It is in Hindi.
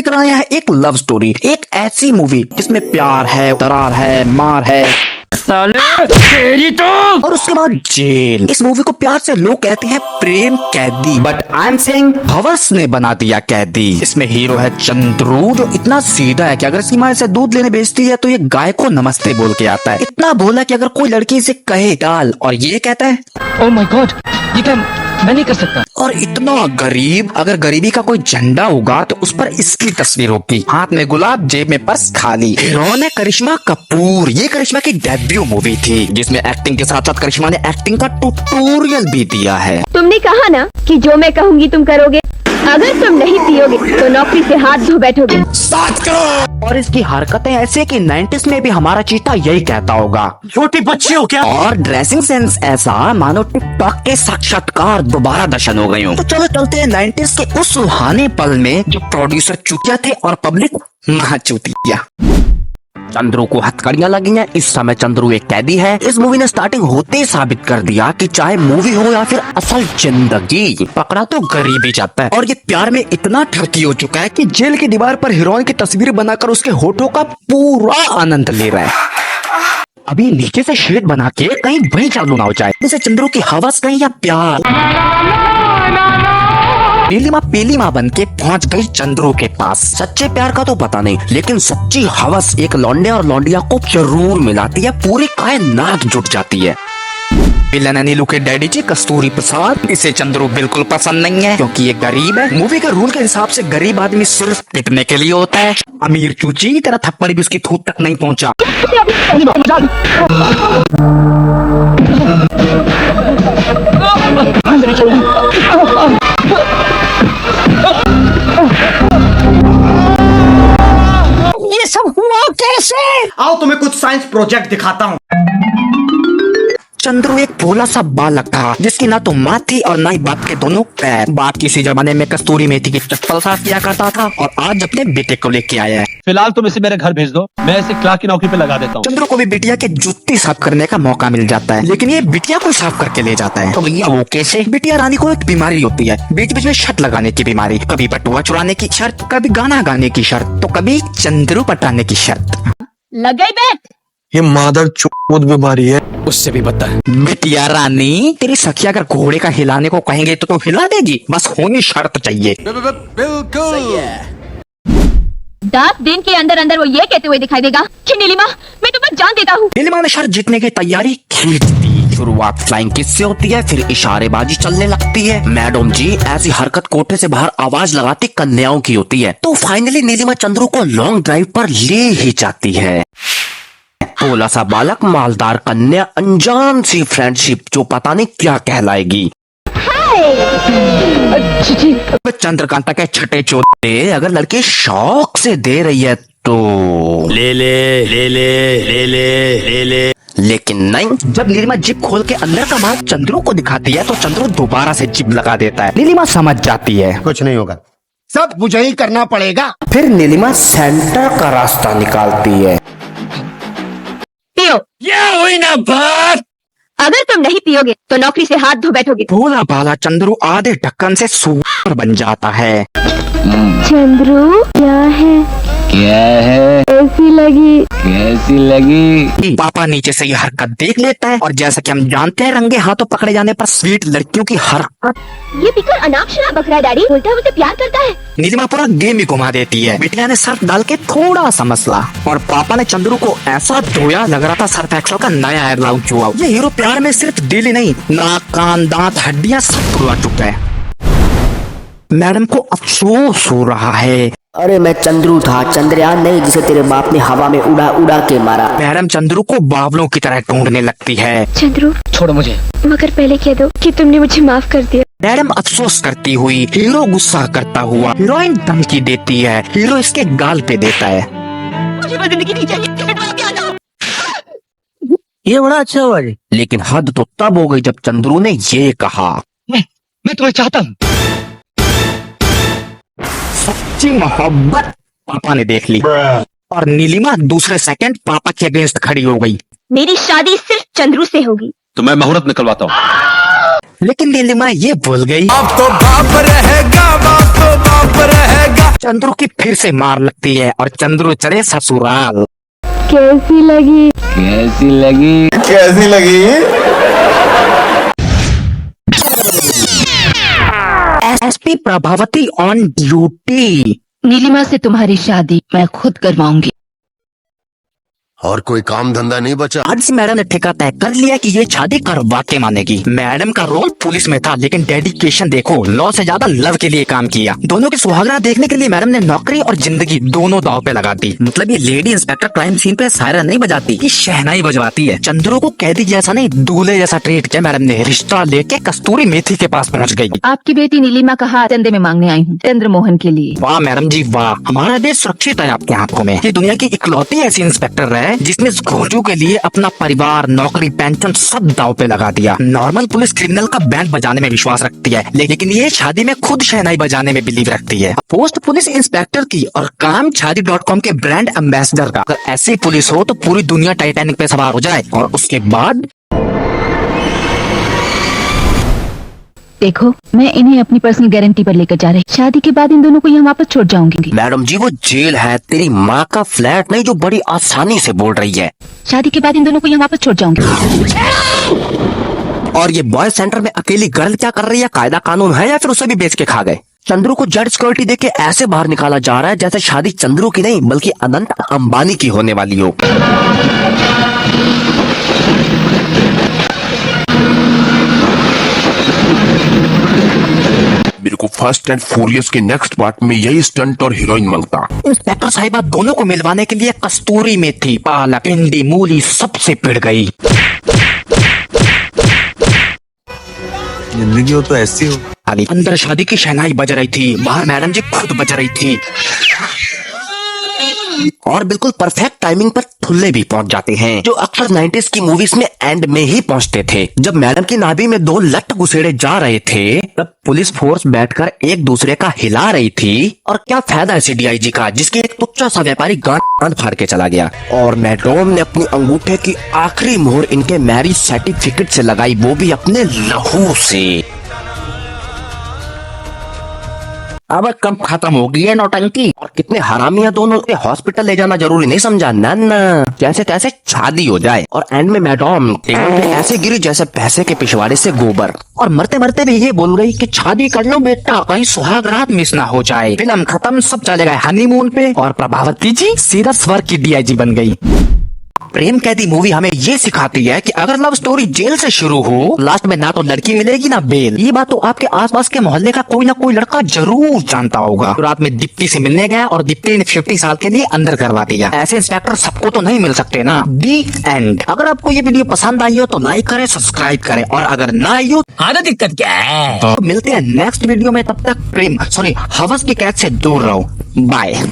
लेकर आया है एक लव स्टोरी, एक ऐसी मूवी जिसमें प्यार है, दरार है, मार है, साले तेरी तो। और उसके बाद जेल। इस मूवी को प्यार से लोग कहते हैं प्रेम कैदी, बट आई एम सेइंग हवस ने बना दिया कैदी। इसमें हीरो है चंद्रू, जो इतना सीधा है कि अगर सीमा से दूध लेने भेजती है तो ये गाय को नमस्ते बोल के आता है। इतना भोला कि अगर कोई लड़की इसे कहे डाल और ये कहता है ओह माय गॉड, ये काम मैं नहीं कर सकता। और इतना गरीब, अगर गरीबी का कोई झंडा होगा तो उस पर इसकी तस्वीर होगी, हाथ में गुलाब, जेब में पर्स खाली। हीरोइन है करिश्मा कपूर। ये करिश्मा की डेब्यू मूवी थी जिसमें एक्टिंग के साथ साथ करिश्मा ने एक्टिंग का ट्यूटोरियल भी दिया है। तुमने कहा ना कि जो मैं कहूँगी तुम करोगे। अगर तुम नहीं पियोगे तो नौकरी से हाथ धो बैठोगे। और इसकी हरकतें ऐसे कि 90s में भी हमारा चीता यही कहता होगा, छोटी बच्ची हो क्या? और ड्रेसिंग सेंस ऐसा मानो टिकटॉक के साक्षात्कार दोबारा दर्शन हो गई हो। तो चलो चलते हैं 90s के उस सुहाने पल में जो प्रोड्यूसर चूतिया थे और पब्लिक महा चूतिया। चंद्रू को हथकड़ियां लगी हैं। इस समय चंद्रू एक कैदी है। इस मूवी ने स्टार्टिंग होते ही साबित कर दिया कि चाहे मूवी हो या फिर असल जिंदगी, पकड़ा तो गरीबी जाता है। और ये प्यार में इतना ठगी हो चुका है कि जेल की दीवार पर हीरोइन की तस्वीर बनाकर उसके होठों का पूरा आनंद ले रहा है। अभी नीचे से शेड बना के कहीं वही चालू ना हो जाए, जैसे चंद्रू की हवस कहीं या प्यार। नीलिमा पीलिमा बन के पहुँच गई चंद्रू के पास। सच्चे प्यार का तो पता नहीं, लेकिन सच्ची हवस एक लौंडे और लौंडिया को जरूर मिलाती है। पूरी कायनात जुट जाती है। विलन है नीलू के डैडी जी कस्तूरी प्रसाद। इसे चंद्रू बिल्कुल पसंद नहीं है क्योंकि ये गरीब है। मूवी के रूल के हिसाब से गरीब आदमी सिर्फ पिटने के लिए होता है। अमीर चूची तेरा थप्पड़ भी उसकी थूत तक नहीं पहुंचा। ये सब हुआ कैसे? आओ तुम्हें कुछ साइंस प्रोजेक्ट दिखाता हूँ। चंद्रू एक भोला सा बालक था जिसकी ना तो माँ थी और ना ही बाप के दोनों पैर। बाप किसी जमाने में कस्तूरी मेथी की चप्पल साफ किया करता था और आज अपने बेटे को लेके आया है। फिलहाल तुम इसे मेरे घर भेज दो, मैं इसे क्लार्क की नौकरी पे लगा देता हूँ। चंद्रू को भी बिटिया के जूती साफ करने का मौका मिल जाता है, लेकिन ये बिटिया को साफ करके ले जाता है। तो भैया वो कैसे? बिटिया रानी को एक बीमारी होती है, बीच बीच में शर्त लगाने की बीमारी। कभी बटुआ चुराने की शर्त, कभी गाना गाने की शर्त, तो कभी चंद्रू पटाने की शर्त। लग गई बैठ। ये मादर चौथ बीमारी है। उससे भी बता। बिटिया रानी, तेरी सखिया अगर घोड़े का हिलाने को कहेंगे तो हिला देगी, बस होनी शर्त चाहिए। बिल्कुल। 10 दिन के अंदर अंदर वो ये कहते हुए दिखाई देगा कि नीलिमा मैं तुम्हें जान देता हूँ। नीलिमा ने शर्त जीतने की तैयारी खींच दी। शुरुआत फ्लाइंग किस से होती है, फिर इशारेबाजी चलने लगती है। मैडम जी ऐसी हरकत कोठे से बाहर आवाज लगाती कन्याओं की होती है। तो फाइनली नीलिमा चंद्रू को लॉन्ग ड्राइव पर ले ही जाती है। भोला सा बालक, मालदार कन्या, अनजान सी फ्रेंडशिप जो पता नहीं क्या कहलाएगी। चंद्रकांता के छठे चोटे अगर लड़के शौक से दे रही है तो ले ले ले ले ले ले ले ले। लेकिन नहीं, जब नीलिमा जिप खोल के अंदर का भाग चंद्रू को दिखाती है तो चंद्रू दोबारा से जिप लगा देता है। नीलिमा समझ जाती है कुछ नहीं होगा, सब मुझे ही करना पड़ेगा। फिर नीलिमा सेंटर का रास्ता निकालती है। पियो। ये हुई ना बात। अगर तुम नहीं पियोगे तो नौकरी से हाथ धो बैठोगे। भोला भाला चंद्रू आधे ढक्कन से सुअर बन जाता है। चंद्रू क्या है? क्या है? ऐसी लगी। कैसी लगी? पापा नीचे से ये हरकत देख लेता है और जैसा कि हम जानते हैं रंगे हाथों पकड़े जाने पर स्वीट लड़कियों की हरकत। ये बिल्कुल अनाप शनाप बकरा है डैडी, बोलता है मुझे प्यार करता है। नीलिमा पूरा गेम ही घुमा देती है। बिटिया ने सर्फ डाल के थोड़ा सा मसला और पापा ने चंद्रू को ऐसा धोया लग रहा था सर्फ एक्सल का नया एयर लॉन्च हुआ। ये हीरो प्यार में सिर्फ दिल ही नहीं, नाक कान दांत हड्डियां सब खुलवा चुका है। मैडम को अफसोस हो रहा है। अरे मैं चंद्रू था, चंद्रयान नहीं जिसे तेरे बाप ने हवा में उड़ा उड़ा के मारा। मैडम चंद्रू को बावलों की तरह ढूंढने लगती है। चंद्रू छोड़ो मुझे। मगर पहले कह दो कि तुमने मुझे माफ कर दिया। मैडम अफसोस करती हुई, हीरो गुस्सा करता हुआ, हीरोइन धमकी देती है, हीरो इसके गाल पे देता है। मुझे जिंदगी नहीं चाहिए। ये बड़ा अच्छा हुआ जी। लेकिन हद तो तब हो गई जब चंद्रू ने ये कहा, मैं तुम्हें चाहता हूँ। सच्ची मोहब्बत पापा ने देख ली और नीलिमा दूसरे सेकंड पापा के अगेंस्ट खड़ी हो गई। मेरी शादी सिर्फ चंद्रू से होगी। तो मैं मुहूर्त निकलवाता हूँ। लेकिन नीलिमा ये भूल गई अब तो बाप रहेगा, बाप तो बाप रहेगा। चंद्रू की फिर से मार लगती है और चंद्रू चले ससुराल। कैसी लगी? कैसी लगी? SP Prabhavati on duty. Neelima से तुम्हारी शादी मैं खुद करवाऊंगी। और कोई काम धंधा नहीं बचा। आज से मैडम ने ठेका तय कर लिया कि ये शादी करवा के मानेगी। मैडम का रोल पुलिस में था, लेकिन डेडिकेशन देखो, लॉ से ज्यादा लव के लिए काम किया। दोनों की सुहागरात देखने के लिए मैडम ने नौकरी और जिंदगी दोनों दाव पे लगा दी। मतलब ये लेडी इंस्पेक्टर क्राइम सीन पे सायरन नहीं बजाती, ये शहनाई बजवाती है। चंद्रू को कैदी जैसा नहीं, दूल्हे जैसा ट्रीट किया मैडम ने। रिश्ता लेके कस्तूरी मेथी के पास पहुँच गयी। आपकी बेटी नीलिमा का हाथ चंदे में मांगने आई हूँ, चंद्र मोहन के लिए। वाह मैडम जी वाह, हमारा देश सुरक्षित है आपके हाथों में। ये दुनिया की इकलौती ऐसी इंस्पेक्टर है जिसने घोटू के लिए अपना परिवार, नौकरी, पेंशन सब दाव पे लगा दिया। नॉर्मल पुलिस क्रिमिनल का बैंड बजाने में विश्वास रखती है, लेकिन ये शादी में खुद शहनाई बजाने में बिलीव रखती है। पोस्ट पुलिस इंस्पेक्टर की और काम शादी.com के ब्रांड एम्बेसडर का। अगर ऐसी पुलिस हो तो पूरी दुनिया टाइटैनिक पे सवार हो जाए। और उसके बाद देखो, मैं इन्हें अपनी पर्सनल गारंटी पर लेकर जा रही। शादी के बाद इन दोनों को यहाँ वापस छोड़ जाऊंगी। मैडम जी वो जेल है, तेरी माँ का फ्लैट नहीं जो बड़ी आसानी से बोल रही है। शादी के बाद इन दोनों को यहाँ वापस छोड़ जाऊंगी। और ये बॉयज सेंटर में अकेली गर्ल क्या कर रही है? कायदा कानून है या फिर उसे भी बेच के खा गए? चंद्रू को जेड सिक्योरिटी देके ऐसे बाहर निकाला जा रहा है जैसे शादी चंद्रू की नहीं बल्कि अनंत अंबानी की होने वाली हो। मेरे को फास्ट एंड फ्यूरियस के नेक्स्ट पार्ट में यही स्टंट और हीरोइन मांगता। इंस्पेक्टर साहिबा दोनों को मिलवाने के लिए कस्तूरी मेथी, पालक, भिंडी, मूली सबसे पिड़ गई। जिंदगी हो तो ऐसी हो। अंदर शादी की शहनाई बज रही थी, बाहर मैडम जी खुद बज रही थी। और बिल्कुल परफेक्ट टाइमिंग पर ठुल्ले भी पहुंच जाते हैं, जो अक्सर 90s की मूवीज में एंड में ही पहुंचते थे। जब मैडम की नाभि में दो लट घुसेड़े जा रहे थे, तब पुलिस फोर्स बैठकर एक दूसरे का हिला रही थी। और क्या फायदा है डीआईजी का, जिसके एक तुच्चा सा व्यापारी गांड फाड़ के चला गया। और मैडम ने अपनी अंगूठे की आखिरी मोहर इनके मैरिज सर्टिफिकेट से लगाई, वो भी अपने लहू से। अब कब खत्म हो गई है नौटंकी। और कितने हरामी है दोनों, के हॉस्पिटल ले जाना जरूरी नहीं समझा ना, कैसे कैसे शादी हो जाए। और एंड में मैडम टेबल पे ऐसे गिरी जैसे पैसे के पिछवाड़े से गोबर। और मरते मरते भी ये बोल गई कि शादी कर लो बेटा, कहीं सुहाग रात मिस ना हो जाए। फिल्म खत्म, सब चले गए हनीमून पे और प्रभावती जी सीधा स्वर्ग की डीआईजी बन गई। प्रेम कैदी मूवी हमें ये सिखाती है कि अगर लव स्टोरी जेल से शुरू हो, लास्ट में ना तो लड़की मिलेगी ना बेल। ये बात तो आपके आसपास के मोहल्ले का कोई ना कोई लड़का जरूर जानता होगा। तो रात में दीप्ति से मिलने गया और दीप्ति ने 50 साल के लिए अंदर करवा दिया। ऐसे इंस्पेक्टर सबको तो नहीं मिल सकते ना। दी एंड। अगर आपको ये वीडियो पसंद आई हो तो लाइक करें, सब्सक्राइब करें, और अगर ना आई हो हाँ तो दिक्कत क्या है? तो मिलते हैं नेक्स्ट वीडियो में। तब तक हवस की कैद से दूर रहो। बाय।